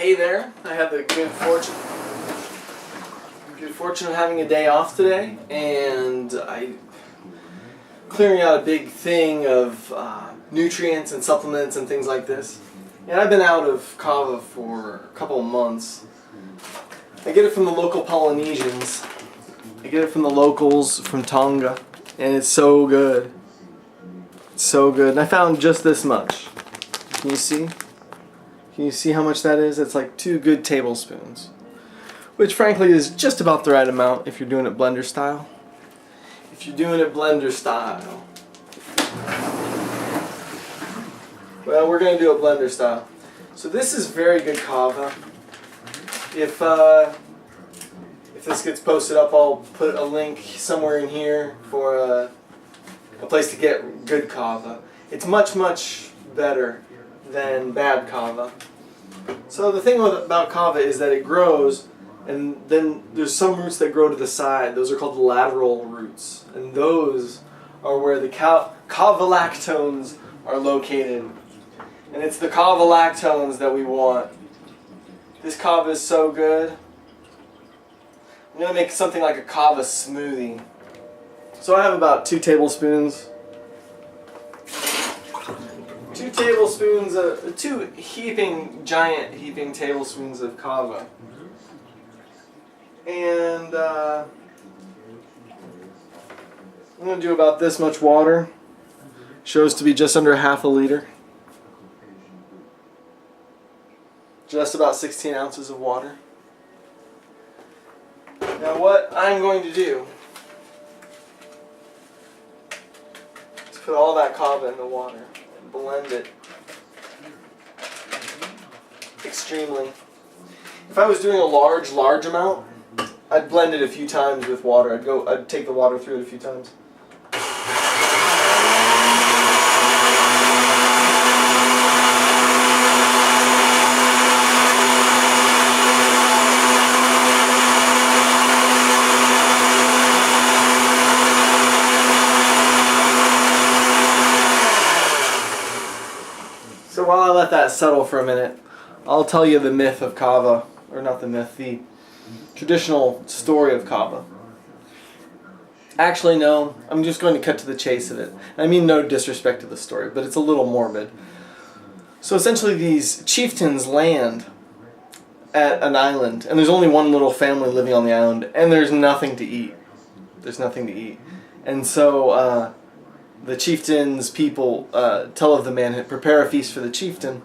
Hey there, I have the good fortune of having a day off today, and I'm clearing out a big thing of nutrients and supplements and things like this. And I've been out of Kava for a couple of months. I get it from the local Polynesians. I get it from the locals from Tonga, and it's so good. It's so good. And I found just this much. Can you see? Can you see how much that is? It's like 2 good tablespoons. Which frankly is just about the right amount if you're doing it blender style. If you're doing it blender style. Well, we're going to do a blender style. So this is very good Kava. If this gets posted up, I'll put a link somewhere in here for a place to get good Kava. It's much, much better than bad Kava. So the thing about Kava is that it grows, and then there's some roots that grow to the side. Those are called lateral roots, and those are where the Kava lactones are located. And it's the Kava lactones that we want. This Kava is so good. I'm going to make something like a Kava smoothie. So I have about 2 tablespoons. 2 tablespoons of 2 giant heaping tablespoons of Kava. And I'm going to do about this much water. Shows to be just under half a liter. Just about 16 ounces of water. Now what I'm going to do is put all that Kava in the water and blend it extremely. If I was doing a large amount, I'd blend it a few times with water. I'd take the water through it a few times. So while I let that settle for a minute, I'll tell you the myth of Kava, or not the myth, the traditional story of Kava. Actually, no, I'm just going to cut to the chase of it. I mean no disrespect to the story, but it's a little morbid. So essentially these chieftains land at an island, and there's only one little family living on the island, and there's nothing to eat. There's nothing to eat. And so the chieftain's people tell of the man, prepare a feast for the chieftain.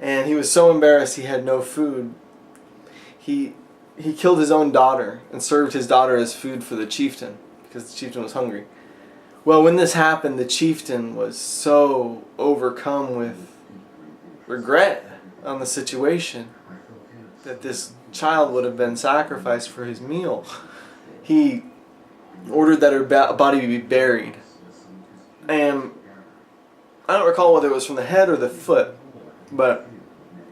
And he was so embarrassed he had no food. He killed his own daughter and served his daughter as food for the chieftain because the chieftain was hungry. Well, when this happened, the chieftain was so overcome with regret on the situation that this child would have been sacrificed for his meal. He ordered that her body be buried. And I don't recall whether it was from the head or the foot, but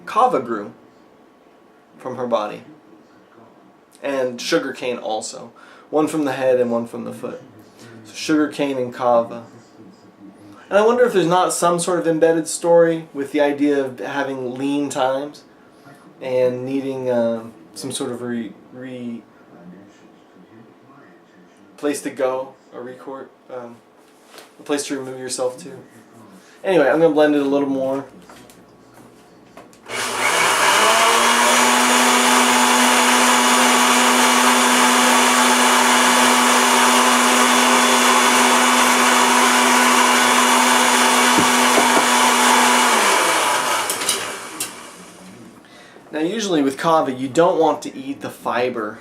Kava grew from her body. And sugar cane also. One from the head and one from the foot. So sugar cane and Kava. And I wonder if there's not some sort of embedded story with the idea of having lean times and needing some sort of place to go, a place to remove yourself to. Anyway, I'm going to blend it a little more. Now usually with Kava, you don't want to eat the fiber.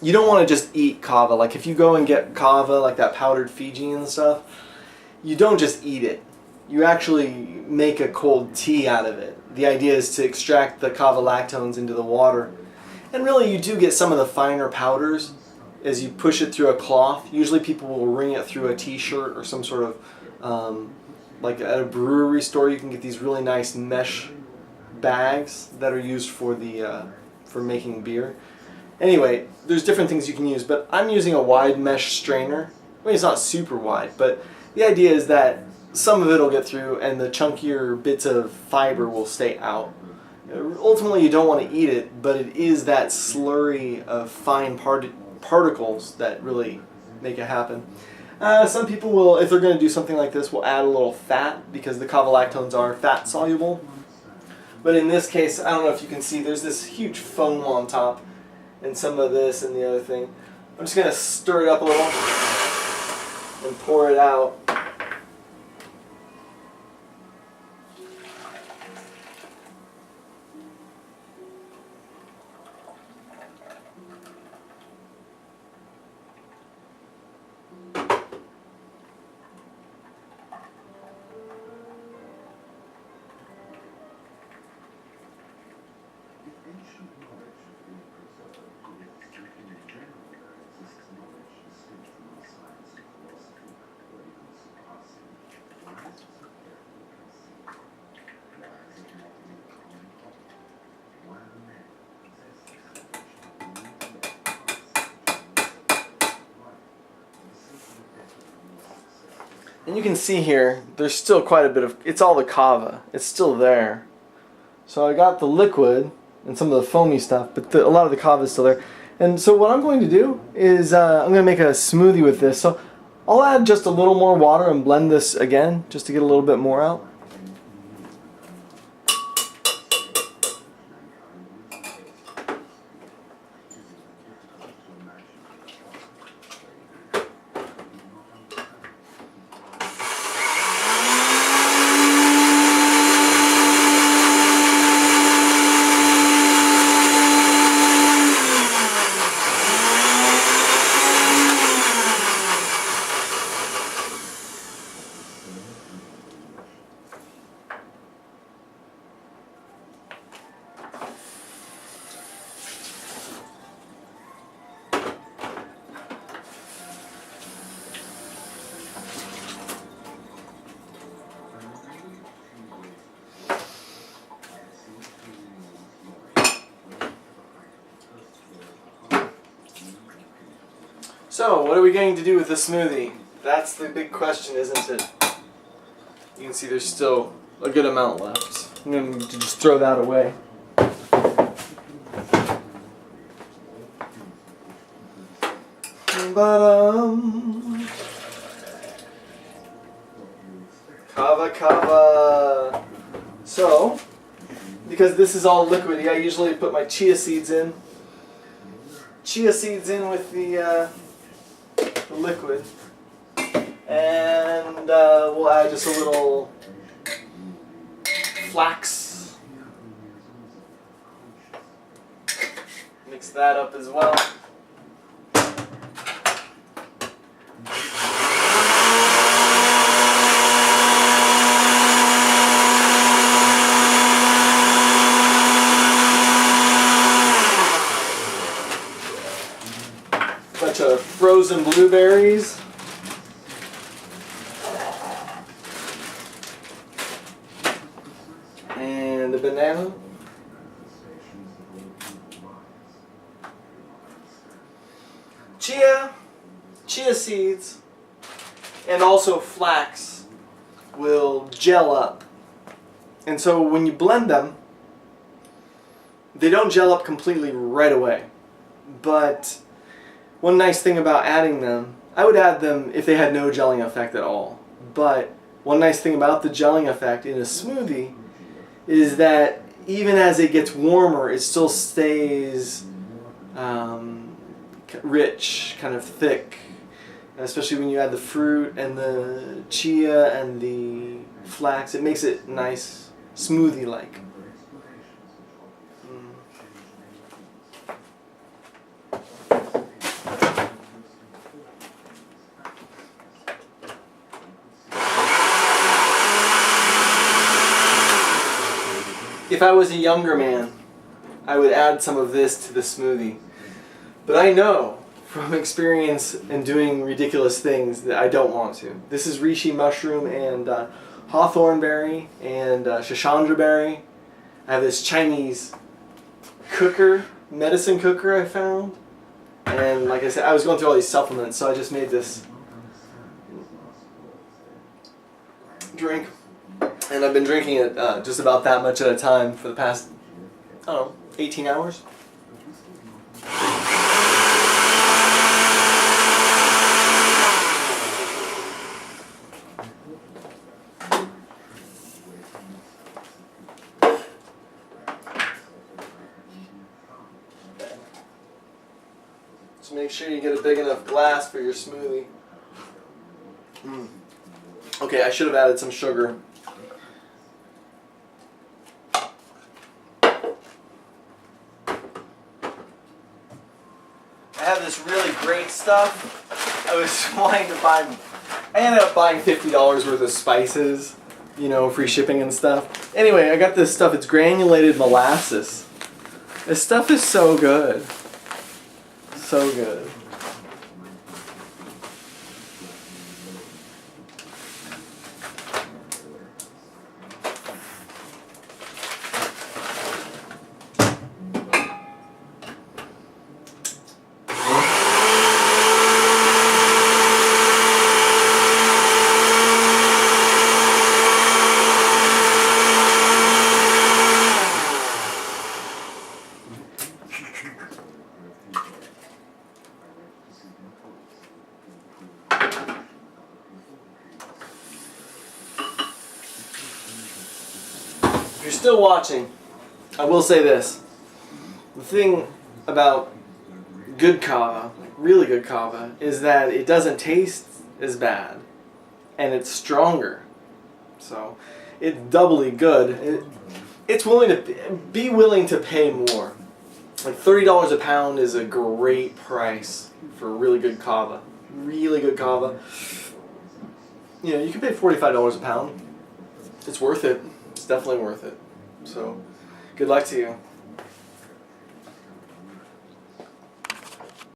You don't want to just eat Kava. Like if you go and get Kava, like that powdered Fiji and stuff, you don't just eat it. You actually make a cold tea out of it. The idea is to extract the Kava lactones into the water. And really you do get some of the finer powders as you push it through a cloth. Usually people will wring it through a t-shirt or some sort of, like at a brewery store you can get these really nice mesh bags that are used for making beer. Anyway, there's different things you can use, but I'm using a wide mesh strainer. I mean, it's not super wide, but the idea is that some of it will get through and the chunkier bits of fiber will stay out. Ultimately, you don't want to eat it, but it is that slurry of fine particles that really make it happen. Some people will, if they're going to do something like this, will add a little fat because the kava lactones are fat soluble. But in this case, I don't know if you can see, there's this huge foam on top and some of this and the other thing. I'm just going to stir it up a little and pour it out. And you can see here, there's still quite a bit of, it's all the kava. It's still there. So I got the liquid and some of the foamy stuff, but a lot of the kava is still there. And so what I'm going to do is I'm going to make a smoothie with this. So I'll add just a little more water and blend this again, just to get a little bit more out. So, what are we going to do with the smoothie? That's the big question, isn't it? You can see there's still a good amount left. I'm going to just throw that away. Kava. So, because this is all liquidy, I usually put my chia seeds in. Chia seeds in with the liquid, and we'll add just a little flax. Mix that up as well. Bunch of frozen blueberries. And the banana. Chia seeds, and also flax will gel up. And so when you blend them, they don't gel up completely right away. But one nice thing about adding them, I would add them if they had no gelling effect at all. But one nice thing about the gelling effect in a smoothie is that even as it gets warmer, it still stays rich, kind of thick. And especially when you add the fruit and the chia and the flax, it makes it nice, smoothie-like. If I was a younger man, I would add some of this to the smoothie. But I know from experience and doing ridiculous things that I don't want to. This is reishi mushroom and hawthorn berry and shashandra berry. I have this Chinese cooker, medicine cooker I found. And like I said, I was going through all these supplements, so I just made this drink. And I've been drinking it just about that much at a time for the past don't know, 18 hours. So make sure you get a big enough glass for your smoothie. Okay, I should have added some sugar. I have this really great stuff. I was wanting to buy, I ended up buying $50 worth of spices, you know, free shipping and stuff. Anyway, I got this stuff, it's granulated molasses. This stuff is so good. So good. If you're still watching, I will say this. The thing about good kava, really good kava, is that it doesn't taste as bad. And it's stronger. So, it's doubly good. It's willing to be willing to pay more. Like $30 a pound is a great price for really good kava. Really good kava. You know, you can pay $45 a pound. It's worth it. It's definitely worth it. So, good luck to you.